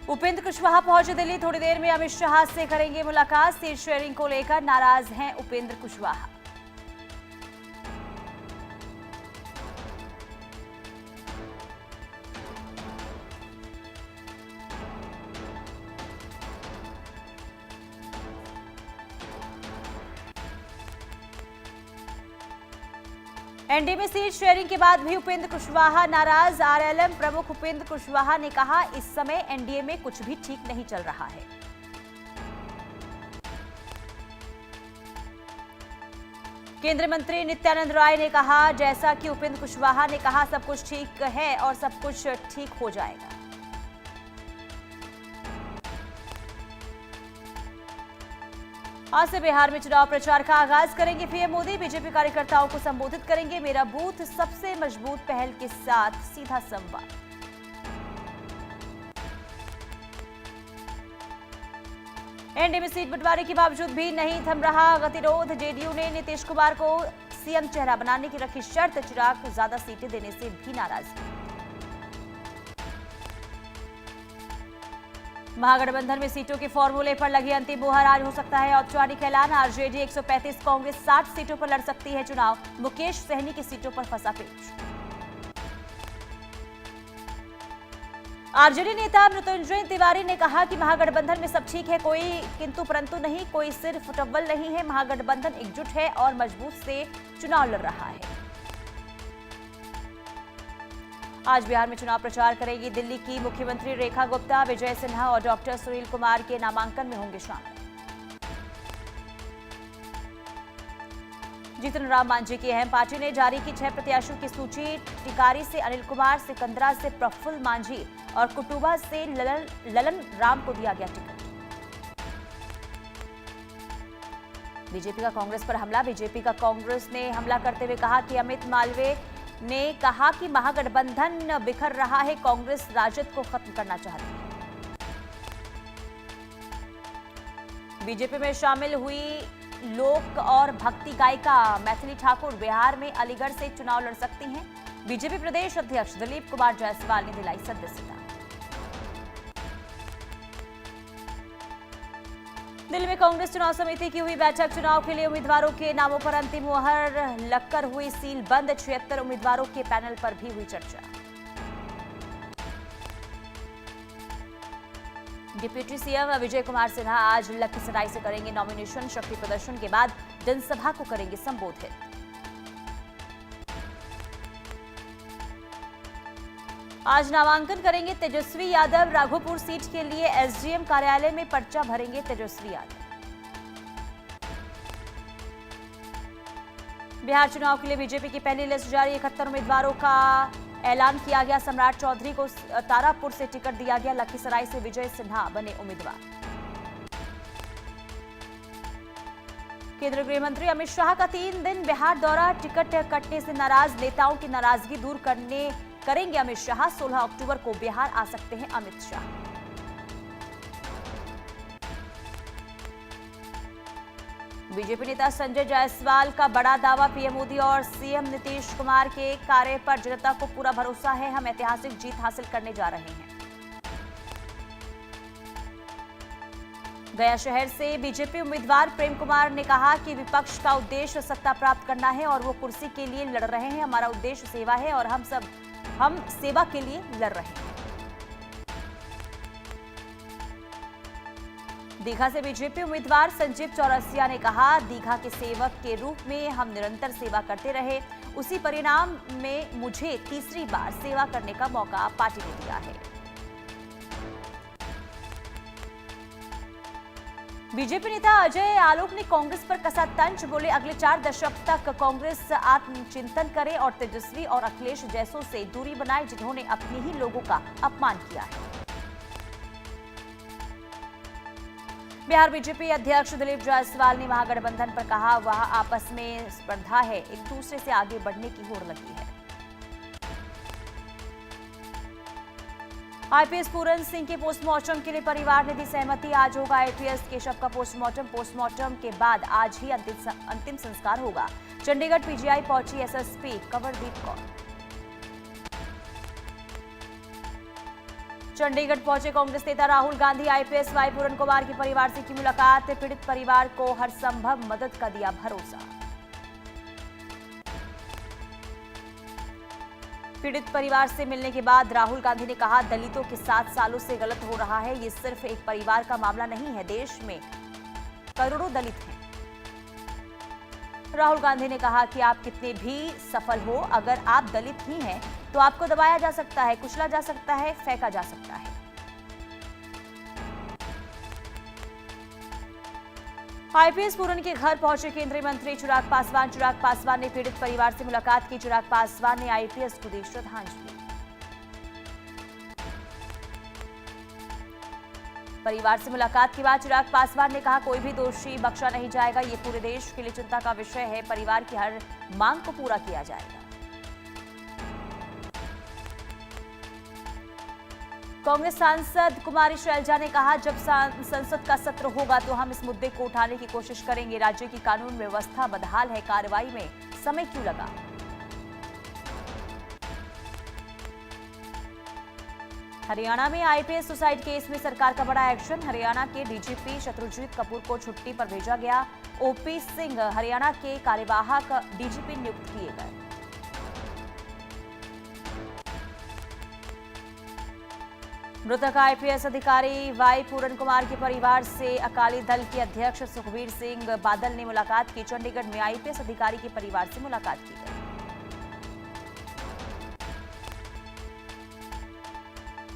उपेंद्र कुशवाहा पहुंचे दिल्ली। थोड़ी देर में अमित शाह से करेंगे मुलाकात। सीट शेयरिंग को लेकर नाराज हैं उपेंद्र कुशवाहा। एनडीए में सीट शेयरिंग के बाद भी उपेंद्र कुशवाहा नाराज। आरएलएम प्रमुख उपेंद्र कुशवाहा ने कहा, इस समय एनडीए में कुछ भी ठीक नहीं चल रहा है। केंद्रीय मंत्री नित्यानंद राय ने कहा, जैसा कि उपेंद्र कुशवाहा ने कहा, सब कुछ ठीक है और सब कुछ ठीक हो जाएगा। आज से बिहार में चुनाव प्रचार का आगाज करेंगे पीएम मोदी। बीजेपी कार्यकर्ताओं को संबोधित करेंगे। मेरा बूथ सबसे मजबूत पहल के साथ सीधा संवाद। एनडीए में सीट बंटवारे के बावजूद भी नहीं थम रहा गतिरोध। जेडीयू ने नीतीश कुमार को सीएम चेहरा बनाने की रखी शर्त। चिराग को ज्यादा सीटें देने से भी नाराजगी। महागठबंधन में सीटों के फॉर्मूले पर लगी अंतिम मुहर। आज हो सकता है औपचारिक ऐलान। आरजेडी 135, कांग्रेस 60 सीटों पर लड़ सकती है चुनाव। मुकेश सहनी की सीटों पर फंसा पेच। आरजेडी नेता मृत्युंजय तिवारी ने कहा कि महागठबंधन में सब ठीक है, कोई किंतु परंतु नहीं, कोई सिर्फ टब्बल नहीं है। महागठबंधन एकजुट है और मजबूत से चुनाव लड़ रहा है। आज बिहार में चुनाव प्रचार करेगी दिल्ली की मुख्यमंत्री रेखा गुप्ता। विजय सिन्हा और डॉक्टर सुनील कुमार के नामांकन में होंगे शामिल। जीतन राम मांझी की अहम पार्टी ने जारी की 6 प्रत्याशियों की सूची। टिकारी से अनिल कुमार, सिकंदरा से प्रफुल्ल मांझी और कुटुबा से ललन राम को दिया गया टिकट। बीजेपी का कांग्रेस पर हमला। बीजेपी का कांग्रेस ने हमला करते हुए कहा कि अमित मालवीय ने कहा कि महागठबंधन बिखर रहा है, कांग्रेस राजद को खत्म करना चाहती है। बीजेपी में शामिल हुई लोक और भक्ति गायिका मैथिली ठाकुर बिहार में अलीगढ़ से चुनाव लड़ सकती हैं। बीजेपी प्रदेश अध्यक्ष दिलीप कुमार जायसवाल ने दिलाई सदस्यता। दिल्ली में कांग्रेस चुनाव समिति की हुई बैठक। चुनाव के लिए उम्मीदवारों के नामों पर अंतिम मुहर लगकर हुई सील बंद। 76 उम्मीदवारों के पैनल पर भी हुई चर्चा। डिप्टी सीएम विजय कुमार सिन्हा आज लखीसराय से करेंगे नॉमिनेशन। शक्ति प्रदर्शन के बाद जनसभा को करेंगे संबोधित। आज नामांकन करेंगे तेजस्वी यादव। राघोपुर सीट के लिए एसडीएम कार्यालय में पर्चा भरेंगे तेजस्वी यादव। बिहार चुनाव के लिए बीजेपी की पहली लिस्ट जारी। 71 उम्मीदवारों का ऐलान किया गया। सम्राट चौधरी को तारापुर से टिकट दिया गया। लखीसराय से विजय सिन्हा बने उम्मीदवार। केंद्रीय गृह मंत्री अमित शाह का 3 दिन बिहार दौरा। टिकट कटने से नाराज नेताओं की नाराजगी दूर करेंगे अमित शाह। 16 अक्टूबर को बिहार आ सकते हैं अमित शाह। बीजेपी नेता संजय जायसवाल का बड़ा दावा। पीएम मोदी और सीएम नीतीश कुमार के कार्य पर जनता को पूरा भरोसा है। हम ऐतिहासिक जीत हासिल करने जा रहे हैं। गया शहर से बीजेपी उम्मीदवार प्रेम कुमार ने कहा कि विपक्ष का उद्देश्य सत्ता प्राप्त करना है और वो कुर्सी के लिए लड़ रहे हैं। हमारा उद्देश्य सेवा है और हम सेवा के लिए लड़ रहे हैं। दीघा से बीजेपी उम्मीदवार संजीव चौरसिया ने कहा, दीघा के सेवक के रूप में हम निरंतर सेवा करते रहे। उसी परिणाम में मुझे तीसरी बार सेवा करने का मौका पार्टी ने दिया है। बीजेपी नेता अजय आलोक ने कांग्रेस पर कसा तंज। बोले, अगले 4 दशक तक कांग्रेस आत्मचिंतन करे और तेजस्वी और अखिलेश जैसों से दूरी बनाए जिन्होंने अपने ही लोगों का अपमान किया है। बिहार बीजेपी अध्यक्ष दिलीप जायसवाल ने महागठबंधन पर कहा, वह आपस में स्पर्धा है, एक दूसरे से आगे बढ़ने की होड़ लगी है। आईपीएस पूरन सिंह के पोस्टमार्टम के लिए परिवार ने दी सहमति। आज होगा आईपीएस के शव का पोस्टमार्टम। पोस्टमार्टम के बाद आज ही अंतिम संस्कार होगा। चंडीगढ़ पीजीआई पहुंची एसएसपी कंवरदीप कौर। चंडीगढ़ पहुंचे कांग्रेस नेता राहुल गांधी। आईपीएस वाई पूरन कुमार के परिवार से की मुलाकात। पीड़ित परिवार को हर संभव मदद का दिया भरोसा। पीड़ित परिवार से मिलने के बाद राहुल गांधी ने कहा, दलितों के साथ सालों से गलत हो रहा है। ये सिर्फ एक परिवार का मामला नहीं है, देश में करोड़ों दलित हैं। राहुल गांधी ने कहा कि आप कितने भी सफल हो, अगर आप दलित ही हैं तो आपको दबाया जा सकता है, कुचला जा सकता है, फेंका जा सकता है। आईपीएस पूरन के घर पहुंचे केंद्रीय मंत्री चिराग पासवान। चिराग पासवान ने पीड़ित परिवार से मुलाकात की। चिराग पासवान ने आईपीएस को दी श्रद्धांजलि। परिवार से मुलाकात के बाद चिराग पासवान ने कहा, कोई भी दोषी बख्शा नहीं जाएगा। ये पूरे देश के लिए चिंता का विषय है। परिवार की हर मांग को पूरा किया जाएगा। कांग्रेस सांसद कुमारी शैलजा ने कहा, जब संसद का सत्र होगा तो हम इस मुद्दे को उठाने की कोशिश करेंगे। राज्य की कानून व्यवस्था बदहाल है, कार्रवाई में समय क्यों लगा। हरियाणा में आईपीएस सुसाइड केस में सरकार का बड़ा एक्शन। हरियाणा के डीजीपी शत्रुजीत कपूर को छुट्टी पर भेजा गया। ओपी सिंह हरियाणा के कार्यवाहक डीजीपी नियुक्त किए गए। मृतक आईपीएस अधिकारी वाई पूरन कुमार के परिवार से अकाली दल के अध्यक्ष सुखबीर सिंह बादल ने मुलाकात की। चंडीगढ़ में आईपीएस अधिकारी के परिवार से मुलाकात की गई।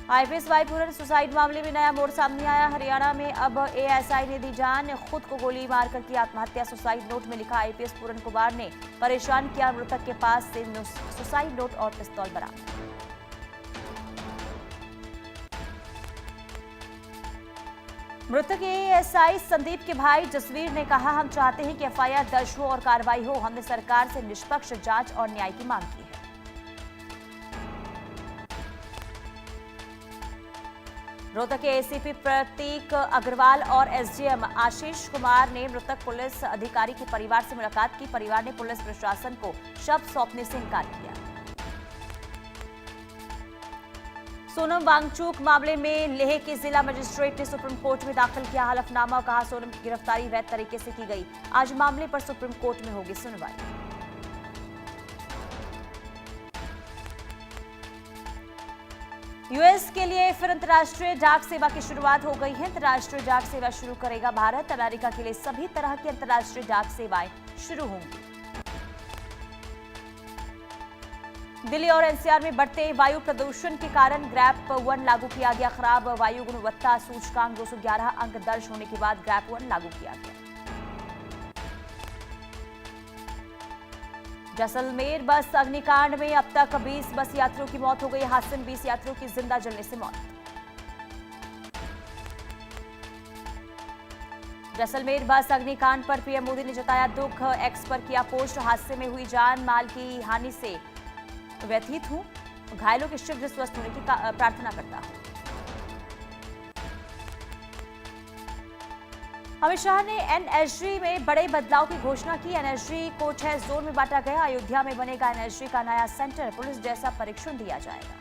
आईपीएस वाई पूरन सुसाइड मामले में नया मोड़ सामने आया। हरियाणा में अब एएसआई ने दी जान, खुद को गोली मारकर की आत्महत्या। सुसाइड नोट में लिखा, आईपीएस पूरन कुमार ने परेशान किया। मृतक के पास से सुसाइड नोट और पिस्तौल बरामद। मृतक एएसआई संदीप के भाई जसवीर ने कहा, हम चाहते हैं कि एफआईआर दर्ज हो और कार्रवाई हो। हमने सरकार से निष्पक्ष जांच और न्याय की मांग की है। रोहतक के एसीपी प्रतीक अग्रवाल और एसडीएम आशीष कुमार ने मृतक पुलिस अधिकारी के परिवार से मुलाकात की। परिवार ने पुलिस प्रशासन को शव सौंपने से इनकार किया। सोनम वांगचुक मामले में लेह के जिला मजिस्ट्रेट ने सुप्रीम कोर्ट में दाखिल किया हलफनामा। कहा, सोनम की गिरफ्तारी वैध तरीके से की गई। आज मामले पर सुप्रीम कोर्ट में होगी सुनवाई। यूएस के लिए फिर अंतर्राष्ट्रीय डाक सेवा की शुरुआत हो गई है। अंतर्राष्ट्रीय डाक सेवा शुरू करेगा भारत। अमेरिका के लिए सभी तरह की अंतर्राष्ट्रीय डाक सेवाएं शुरू होंगी। दिल्ली और एनसीआर में बढ़ते वायु प्रदूषण के कारण ग्रैप 1 लागू किया गया। खराब वायु गुणवत्ता सूचकांक 211 अंक दर्ज होने के बाद ग्रैप 1 लागू किया गया। जैसलमेर बस अग्निकांड में अब तक 20 बस यात्रियों की मौत हो गई। हादसे में 20 यात्रियों की जिंदा जलने से मौत। जैसलमेर बस अग्निकांड पर पीएम मोदी ने जताया दुख। एक्स पर किया पोस्ट। हादसे में हुई जान माल की हानि से व्यथित हूं। घायलों के शीघ्र स्वस्थ होने की प्रार्थना करता हूं। अमित शाह ने एनएसजी में बड़े बदलाव की घोषणा की। एनएसजी को 6 जोन में बांटा गया। अयोध्या में बनेगा एनएसजी का नया सेंटर। पुलिस जैसा परीक्षण दिया जाएगा।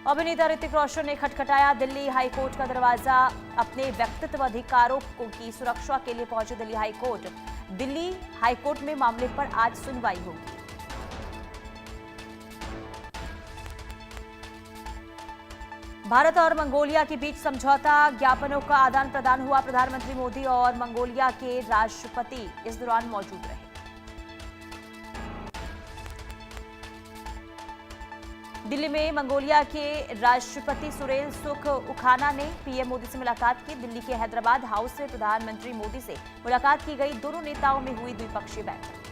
अभिनेता ऋतिक रोशन ने खटखटाया दिल्ली हाईकोर्ट का दरवाजा। अपने व्यक्तित्व अधिकारों की सुरक्षा के लिए पहुंचे दिल्ली हाईकोर्ट। दिल्ली हाईकोर्ट में मामले पर आज सुनवाई होगी। भारत और मंगोलिया के बीच समझौता ज्ञापनों का आदान प्रदान हुआ। प्रधानमंत्री मोदी और मंगोलिया के राष्ट्रपति इस दौरान मौजूद रहे। दिल्ली में मंगोलिया के राष्ट्रपति सुरेल सुख उखाना ने पीएम मोदी से मुलाकात की। दिल्ली के हैदराबाद हाउस से प्रधानमंत्री मोदी से मुलाकात की गई। दोनों नेताओं में हुई द्विपक्षीय बैठक।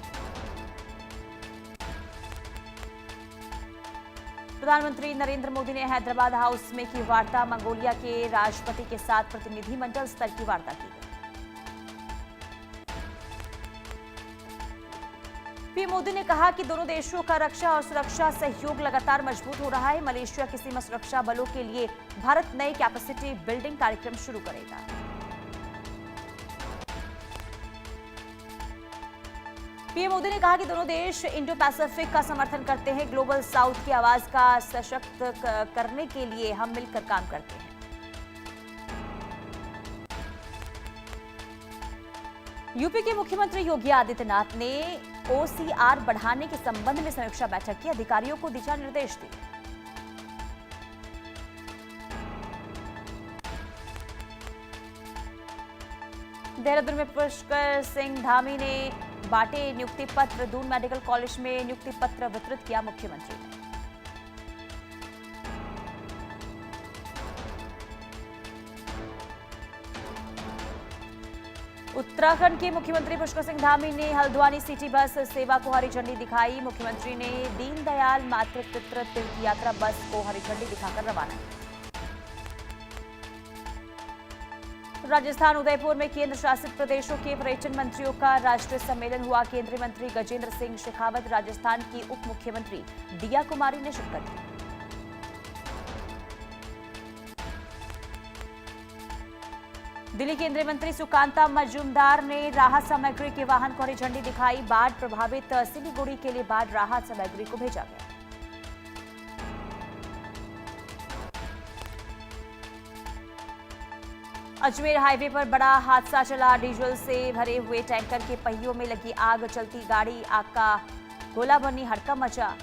प्रधानमंत्री नरेंद्र मोदी ने हैदराबाद हाउस में की वार्ता। मंगोलिया के राष्ट्रपति के साथ प्रतिनिधिमंडल स्तर की वार्ता की गई। पीएम मोदी ने कहा कि दोनों देशों का रक्षा और सुरक्षा सहयोग लगातार मजबूत हो रहा है। मलेशिया के सीमा सुरक्षा बलों के लिए भारत नए कैपेसिटी बिल्डिंग कार्यक्रम शुरू करेगा। पीएम मोदी ने कहा कि दोनों देश इंडो पैसिफिक का समर्थन करते हैं। ग्लोबल साउथ की आवाज का सशक्त करने के लिए हम मिलकर काम करते हैं। यूपी के मुख्यमंत्री योगी आदित्यनाथ ने ओसीआर बढ़ाने के संबंध में समीक्षा बैठक की, अधिकारियों को दिशा निर्देश दिए। देहरादून में पुष्कर सिंह धामी ने बांटे नियुक्ति पत्र। दून मेडिकल कॉलेज में नियुक्ति पत्र वितरित किया मुख्यमंत्री ने। उत्तराखंड के मुख्यमंत्री पुष्कर सिंह धामी ने हल्द्वानी सिटी बस सेवा को हरी झंडी दिखाई। मुख्यमंत्री ने दीनदयाल मातृपितृ तीर्थ यात्रा बस को हरी झंडी दिखाकर रवाना किया। राजस्थान उदयपुर में केंद्र शासित प्रदेशों के पर्यटन मंत्रियों का राष्ट्रीय सम्मेलन हुआ। केंद्रीय मंत्री गजेंद्र सिंह शेखावत, राजस्थान की उप मुख्यमंत्री दिया कुमारी ने शिरकत की। दिल्ली केंद्रीय मंत्री सुकांता मजूमदार ने राहत सामग्री के वाहन को हरी झंडी दिखाई। बाढ़ प्रभावित सिलीगुड़ी के लिए बाढ़ राहत सामग्री को भेजा गया। अजमेर हाईवे पर बड़ा हादसा चला। डीजल से भरे हुए टैंकर के पहियों में लगी आग, चलती गाड़ी आग का गोला बनी, हड़कंप मचा।